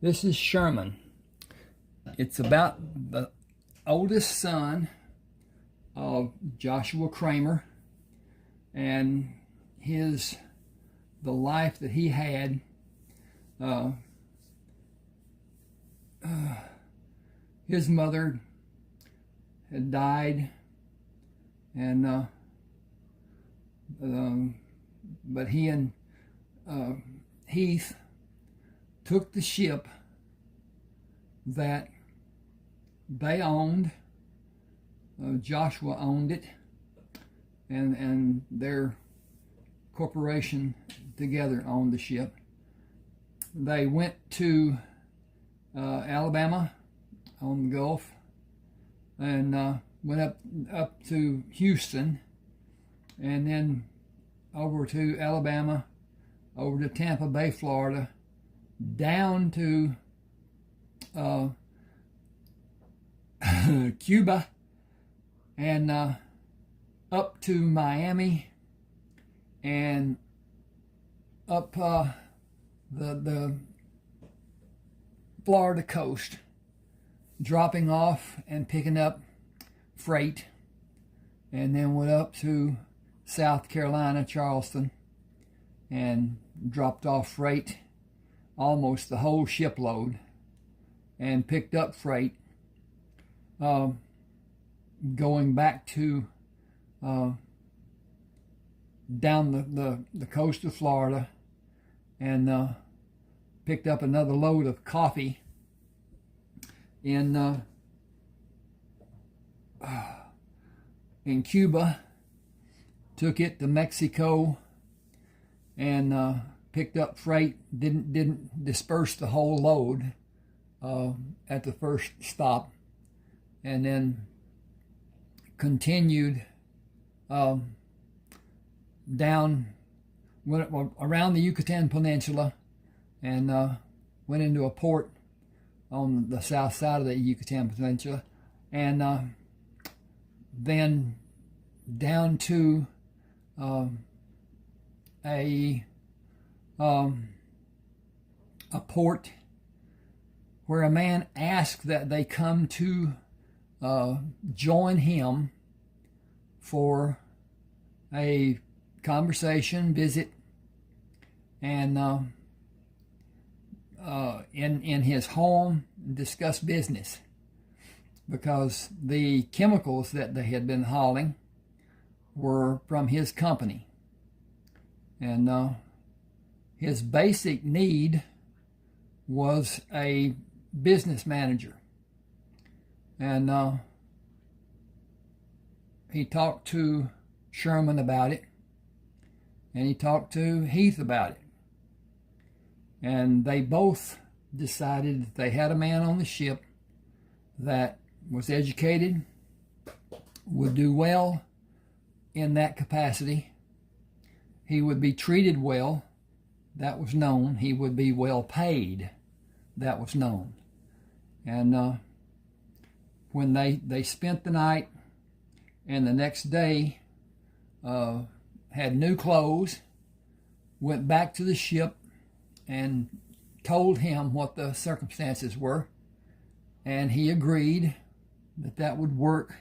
This is Sherman. It's about the oldest son of Joshua Crammer and the life that he had. His mother had died, and but he and Heath took the ship that they owned. Joshua owned it, and their corporation together owned the ship. They went to Alabama on the Gulf, and went up to Houston, and then over to Alabama, over to Tampa Bay, Florida, down to Cuba, and up to Miami, and up the Florida coast, dropping off and picking up freight, and then went up to South Carolina, Charleston, and dropped off freight, almost the whole shipload, and picked up freight, going back to down the coast of Florida, and picked up another load of coffee in Cuba, took it to Mexico, and picked up freight. Didn't disperse the whole load at the first stop, and then continued down, went around the Yucatan Peninsula, and went into a port on the south side of the Yucatan Peninsula, and then down to a port where a man asked that they come to join him for a conversation, visit, and in his home, discuss business, because the chemicals that they had been hauling were from his company, and his basic need was a business manager. And he talked to Sherman about it, and he talked to Heath about it, and they both decided that they had a man on the ship that was educated, would do well in that capacity. He would be treated well, that was known. He would be well paid, that was known. And when they spent the night, and the next day had new clothes, went back to the ship and told him what the circumstances were, and he agreed that that would work,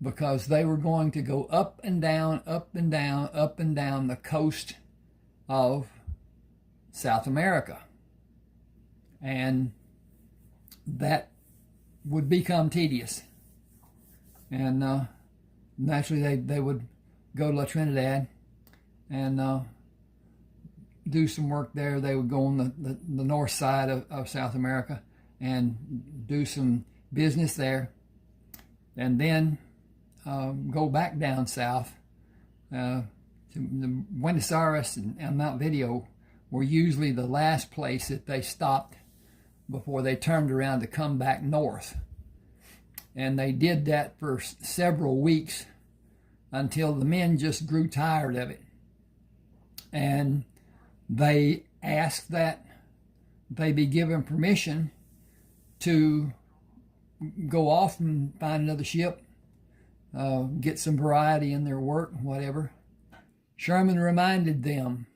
because they were going to go up and down, up and down, up and down the coast of South America, and that would become tedious. And naturally they would go to La Trinidad and do some work there. They would go on the north side of South America and do some business there, and then go back down south. To the Buenos Aires and Mount Video were usually the last place that they stopped before they turned around to come back north. And they did that for several weeks until the men just grew tired of it. And they asked that they be given permission to go off and find another ship, get some variety in their work, whatever. Sherman reminded them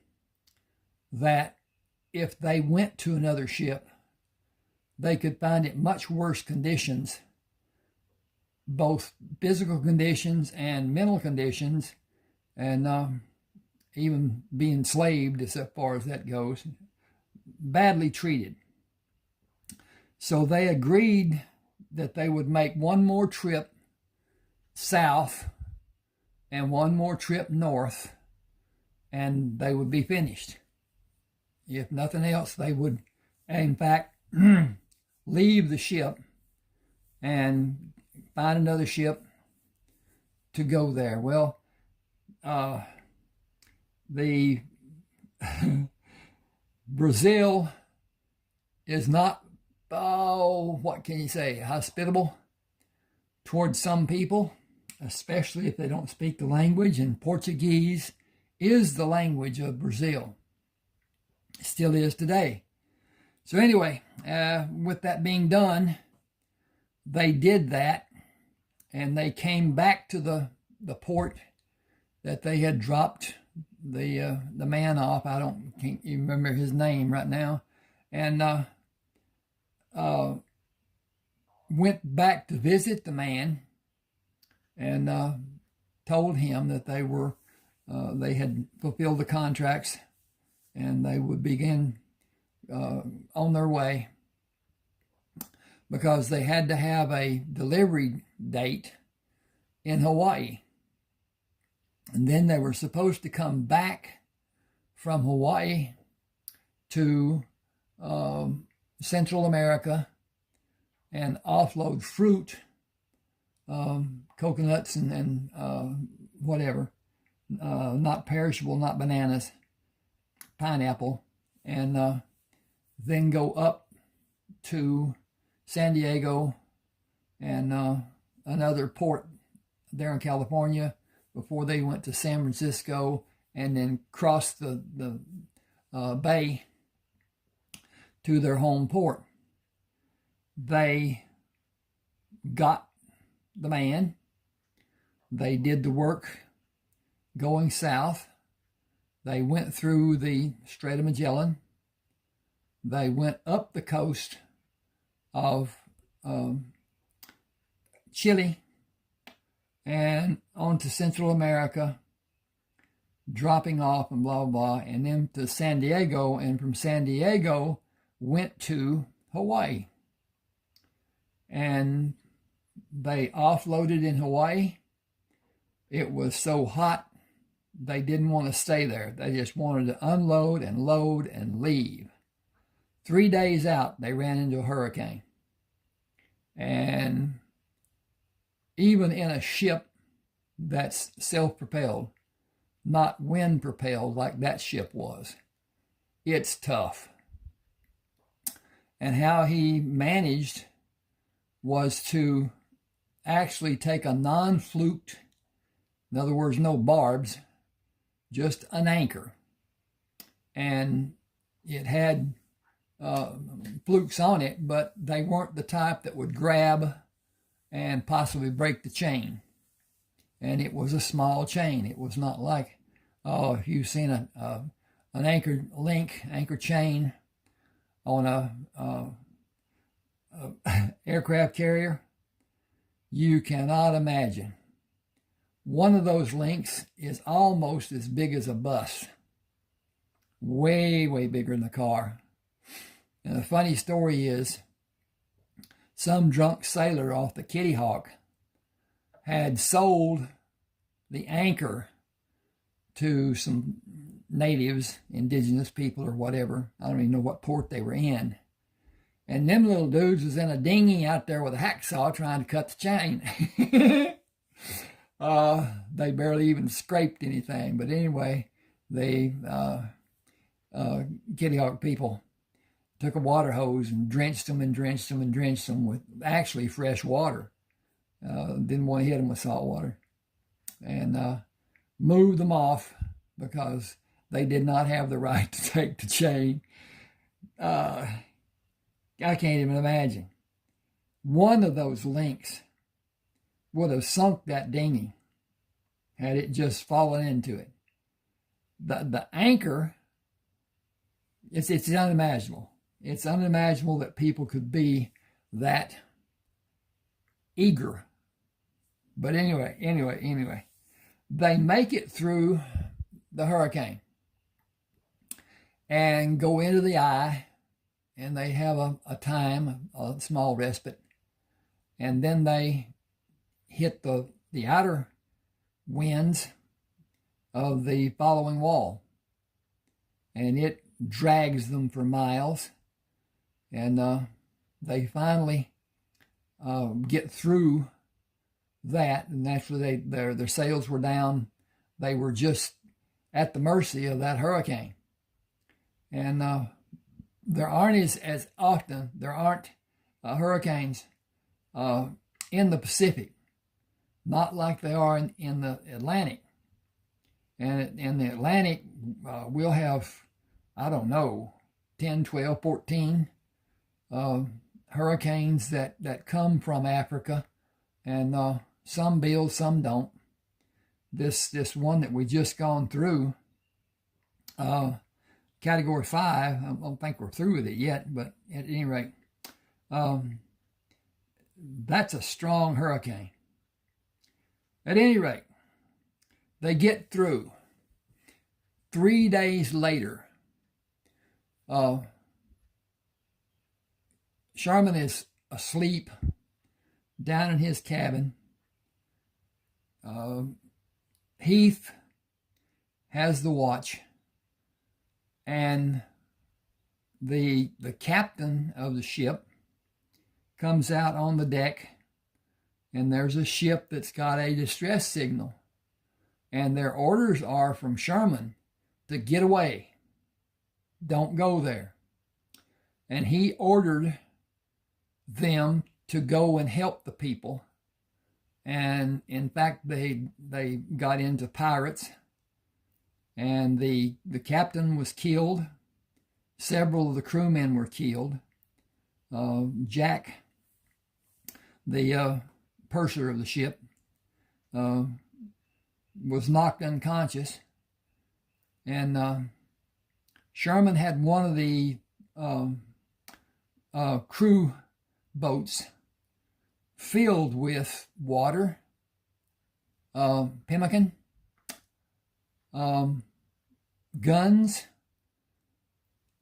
that if they went to another ship, they could find it much worse conditions, both physical conditions and mental conditions, and even being enslaved as far as that goes, badly treated. So they agreed that they would make one more trip south and one more trip north, and they would be finished. If nothing else, they would, in fact, leave the ship and find another ship to go there. Well, the Brazil is not, what can you say, hospitable towards some people, especially if they don't speak the language, and Portuguese is the language of Brazil. It still is today. So anyway, with that being done, they did that, and they came back to the port that they had dropped the man off. Can't even remember his name right now, and went back to visit the man, and told him that they had fulfilled the contracts, and they would begin on their way, because they had to have a delivery date in Hawaii. And then they were supposed to come back from Hawaii to Central America and offload fruit, coconuts and whatever, not perishable, not bananas, pineapple, and then go up to San Diego and another port there in California before they went to San Francisco, and then crossed the bay to their home port. They got the man. They did the work going south. They went through the Strait of Magellan. They went up the coast of Chile and onto Central America, dropping off and blah, blah, blah, and then to San Diego, and from San Diego went to Hawaii. And they offloaded in Hawaii. It was so hot, they didn't want to stay there. They just wanted to unload and load and leave. 3 days out, they ran into a hurricane. And even in a ship that's self-propelled, not wind-propelled like that ship was, it's tough. And how he managed was to actually take a non-fluked, in other words, no barbs, just an anchor. And it had flukes on it, but they weren't the type that would grab and possibly break the chain. And it was a small chain. It was not like, if you've seen an anchor link, anchor chain on a aircraft carrier, you cannot imagine. One of those links is almost as big as a bus. Way, way bigger than the car. And the funny story is, some drunk sailor off the Kitty Hawk had sold the anchor to some natives, indigenous people or whatever. I don't even know what port they were in. And them little dudes was in a dinghy out there with a hacksaw trying to cut the chain. They barely even scraped anything. But anyway, they Kitty Hawk people took a water hose and drenched them with actually fresh water. Didn't want to hit them with salt water. And moved them off because they did not have the right to take the chain. I can't even imagine. One of those links would have sunk that dinghy had it just fallen into it. The anchor, it's unimaginable. it's unimaginable that people could be that eager. But anyway, they make it through the hurricane and go into the eye, and they have a time, a small respite, and then they hit the outer winds of the following wall, and it drags them for miles, and they finally get through that. And naturally their sails were down. They were just at the mercy of that hurricane. And there aren't as often, there aren't hurricanes in the Pacific, not like they are in the Atlantic. And in the Atlantic, we'll have, I don't know, 10, 12, 14 hurricanes that come from Africa, and some build, some don't. This one that we just gone through, Category 5, I don't think we're through with it yet, but at any rate, that's a strong hurricane. At any rate, they get through. 3 days later, Sherman is asleep down in his cabin. Heath has the watch, and the captain of the ship comes out on the deck, and there's a ship that's got a distress signal, and their orders are from Sherman to get away. Don't go there. And he ordered them to go and help the people. And in fact, they got into pirates, and the captain was killed. Several of the crewmen were killed. Jack, the purser of the ship, was knocked unconscious, and Sherman had one of the crew boats filled with water, pemmican, guns,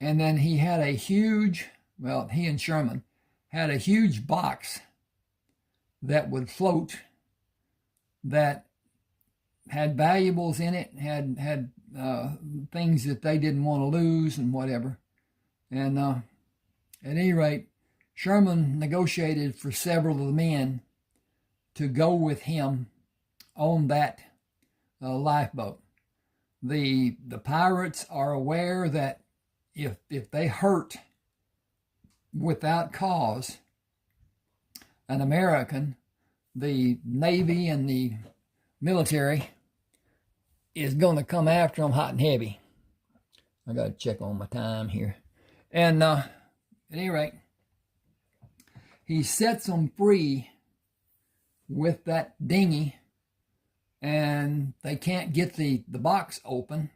and then he had a huge, he and Sherman had a huge box that would float, that had valuables in it, had things that they didn't want to lose and whatever. And at any rate, Sherman negotiated for several of the men to go with him on that lifeboat. The pirates are aware that if they hurt without cause an American, the Navy and the military is going to come after them hot and heavy. I got to check on my time here. And at any rate, he sets them free with that dinghy, and they can't get the box open.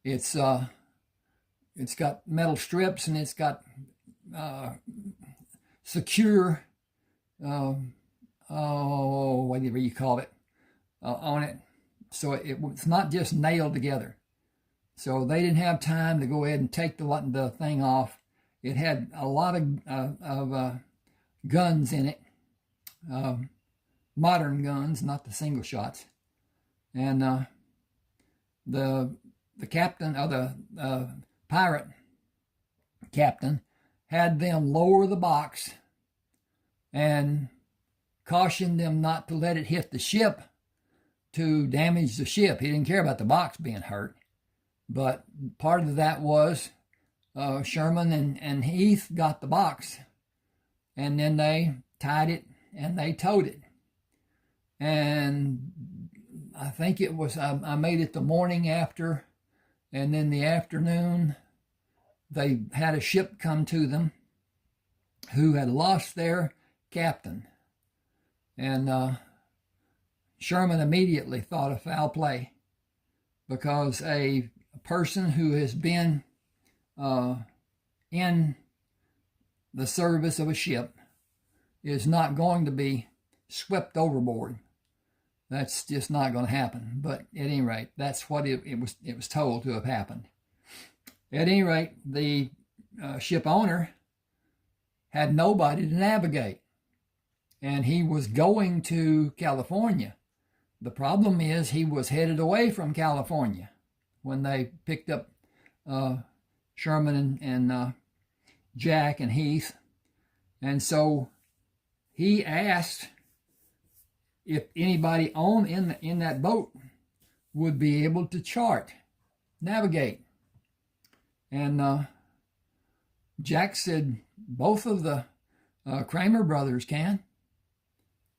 It's got metal strips, and it's got secure, whatever you call it, on it. So it's not just nailed together. So they didn't have time to go ahead and take the thing off. It had a lot of guns in it, modern guns, not the single shots. And the captain of the pirate captain had them lower the box and cautioned them not to let it hit the ship to damage the ship. He didn't care about the box being hurt. But part of that was Sherman and Heath got the box, and then they tied it and they towed it. And I think it was, I made it the morning after, and then the afternoon, they had a ship come to them who had lost their captain. And Sherman immediately thought of foul play, because a person who has been in the service of a ship is not going to be swept overboard. That's just not going to happen. But at any rate, that's what it was told to have happened. At any rate, the ship owner had nobody to navigate, and he was going to California. The problem is he was headed away from California when they picked up Sherman and Jack and Heath. And so he asked if anybody in that boat would be able to navigate. And Jack said, both of the Crammer brothers can.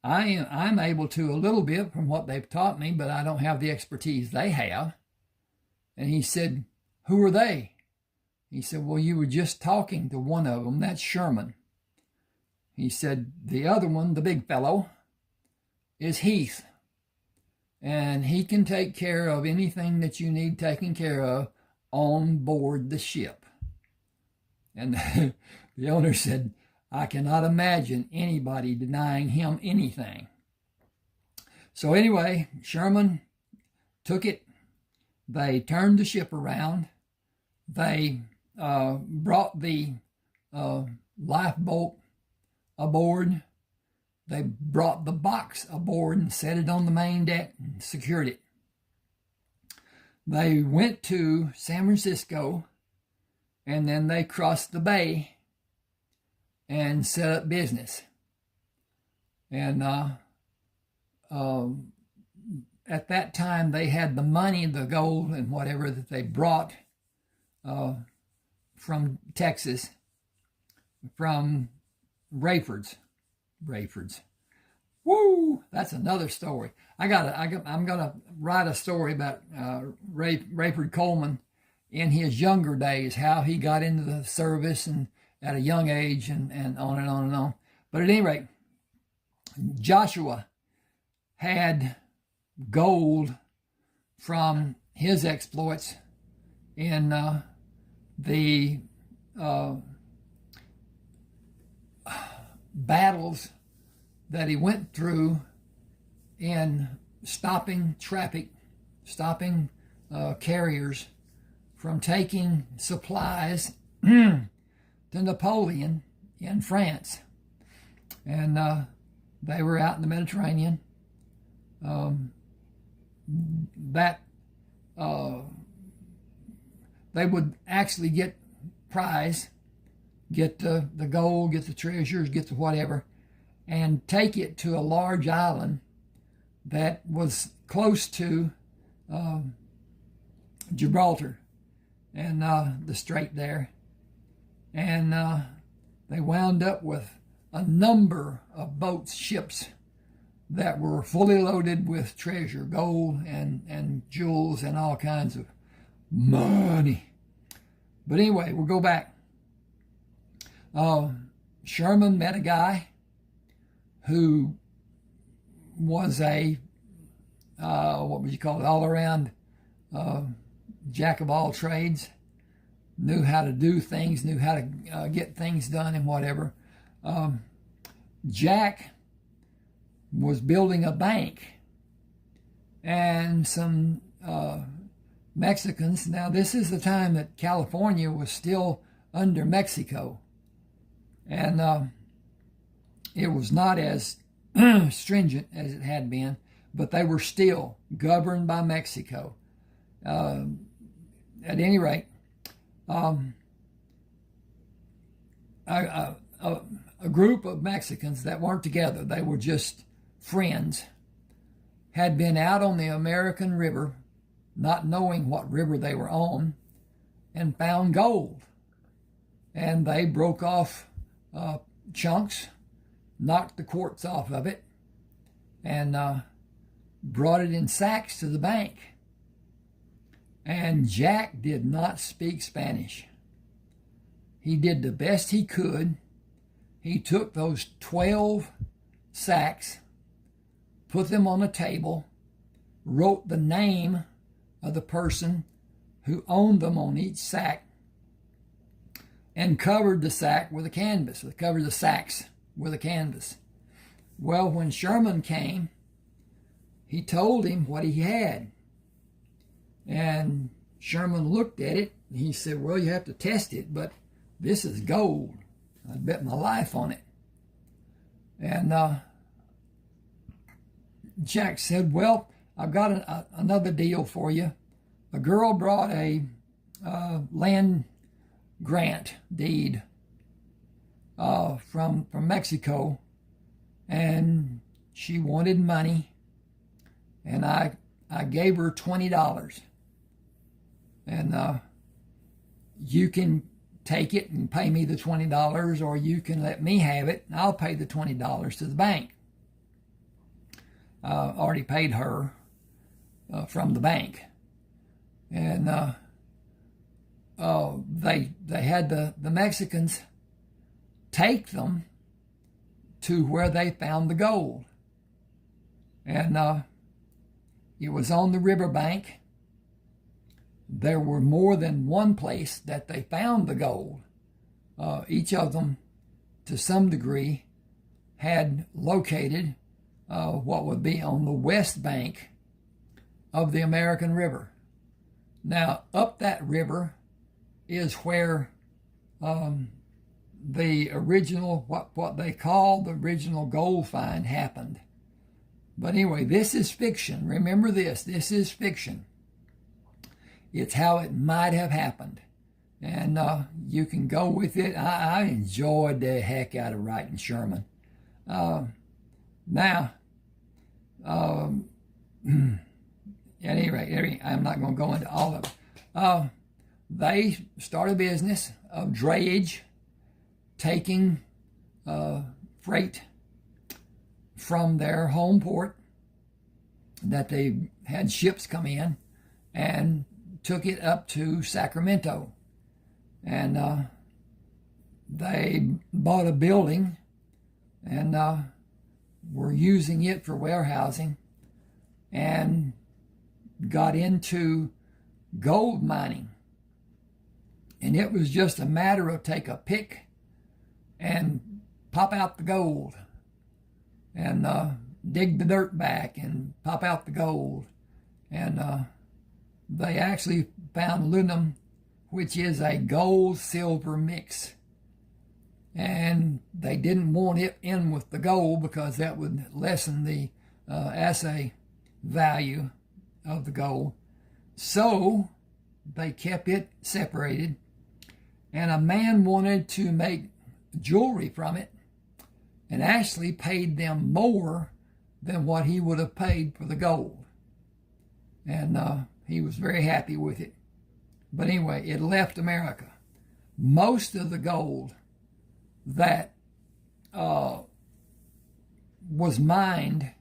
I'm able to a little bit from what they've taught me, but I don't have the expertise they have. And he said, who are they? He said, well, you were just talking to one of them. That's Sherman. He said, the other one, the big fellow, is Heath. And he can take care of anything that you need taken care of on board the ship. And the owner said, I cannot imagine anybody denying him anything. So anyway, Sherman took it. They turned the ship around. They brought the lifeboat aboard. They brought the box aboard and set it on the main deck and secured it. They went to San Francisco, and then they crossed the bay and set up business. And at that time, they had the money, the gold, and whatever that they brought from Texas, from Rayford's. Woo! That's another story. I'm gonna write a story about Rayford Coleman in his younger days, how he got into the service and at a young age, and on and on and on. But at any rate, Joshua had gold from his exploits in the battles that he went through in stopping traffic, stopping carriers from taking supplies to Napoleon in France. And they were out in the Mediterranean. They would actually get prize, get the gold, get the treasures, get the whatever, and take it to a large island that was close to Gibraltar and the strait there. And they wound up with a number of boats, ships, that were fully loaded with treasure, gold and jewels and all kinds of money. But anyway, we'll go back. Sherman met a guy who was a, what would you call it, all-around jack of all trades, knew how to do things, knew how to get things done and whatever. Jack was building a bank, and some Mexicans, now this is the time that California was still under Mexico, and it was not as stringent as it had been, but they were still governed by Mexico. At any rate, a group of Mexicans that weren't together, they were just friends, had been out on the American River, not knowing what river they were on, and found gold. And they broke off chunks, knocked the quartz off of it, and brought it in sacks to the bank. And Jack did not speak Spanish. He did the best he could. He took those 12 sacks, put them on a table, wrote the name of the person who owned them on each sack, and covered the sack with a canvas, covered the sacks with a canvas. Well, when Sherman came, he told him what he had. And Sherman looked at it, and he said, well, you have to test it, but this is gold. I'd bet my life on it. And Jack said, well, I've got another deal for you. A girl brought a land grant deed from Mexico, and she wanted money, and I gave her $20. And you can take it and pay me the $20, or you can let me have it, and I'll pay the $20 to the bank. Already paid her from the bank. And they had the Mexicans take them to where they found the gold. And it was on the riverbank. There were more than one place that they found the gold. Each of them, to some degree, had located what would be on the west bank of the American River. Now, up that river is where the original, what they call the original gold find happened. But anyway, this is fiction. Remember this is fiction. It's how it might have happened. And you can go with it. I enjoyed the heck out of writing Sherman. Now, at any rate, I'm not going to go into all of it. They started a business of drayage, taking freight from their home port that they had ships come in, and took it up to Sacramento. And they bought a building and were using it for warehousing, and got into gold mining. And it was just a matter of take a pick and pop out the gold, and dig the dirt back and pop out the gold. And they actually found aluminum, which is a gold-silver mix. And they didn't want it in with the gold because that would lessen the assay value of the gold. So they kept it separated. And a man wanted to make jewelry from it, and actually paid them more than what he would have paid for the gold. And he was very happy with it. But anyway, it left America. Most of the gold that was mined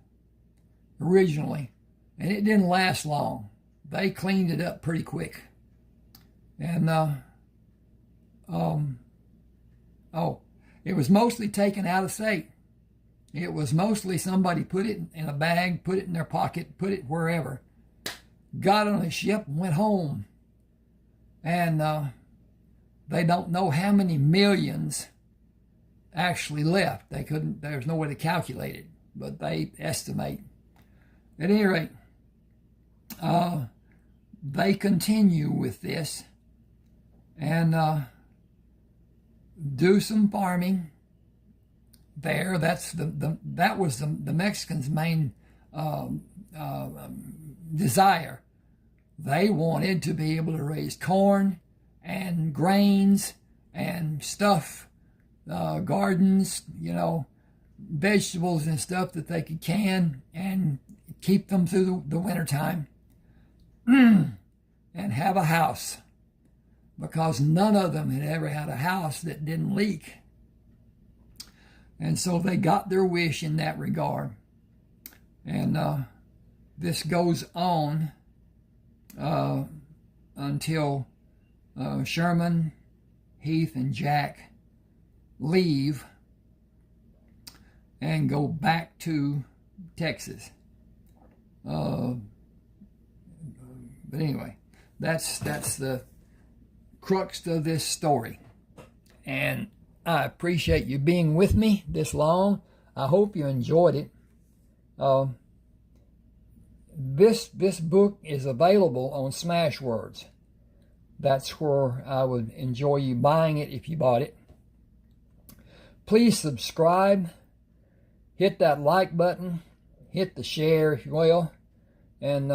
originally, and it didn't last long. They cleaned it up pretty quick. And it was mostly taken out of state. It was mostly somebody put it in a bag, put it in their pocket, put it wherever, got on a ship and went home. And they don't know how many millions actually left. There's no way to calculate it, but they estimate. At any rate, they continue with this and do some farming there. That was the Mexicans' main desire. They wanted to be able to raise corn and grains and stuff, gardens, vegetables and stuff that they could can and keep them through the wintertime, and have a house, because none of them had ever had a house that didn't leak. And so they got their wish in that regard. And this goes on until Sherman, Heath, and Jack leave and go back to Texas. But anyway, that's the crux of this story. And I appreciate you being with me this long. I hope you enjoyed it. This book is available on Smashwords. That's where I would enjoy you buying it if you bought it. Please subscribe. Hit that like button. Hit the share if you will. And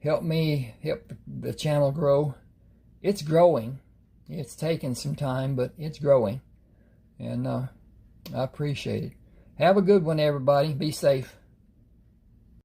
help me help the channel grow. It's growing. It's taken some time, but it's growing. And I appreciate it. Have a good one, everybody. Be safe.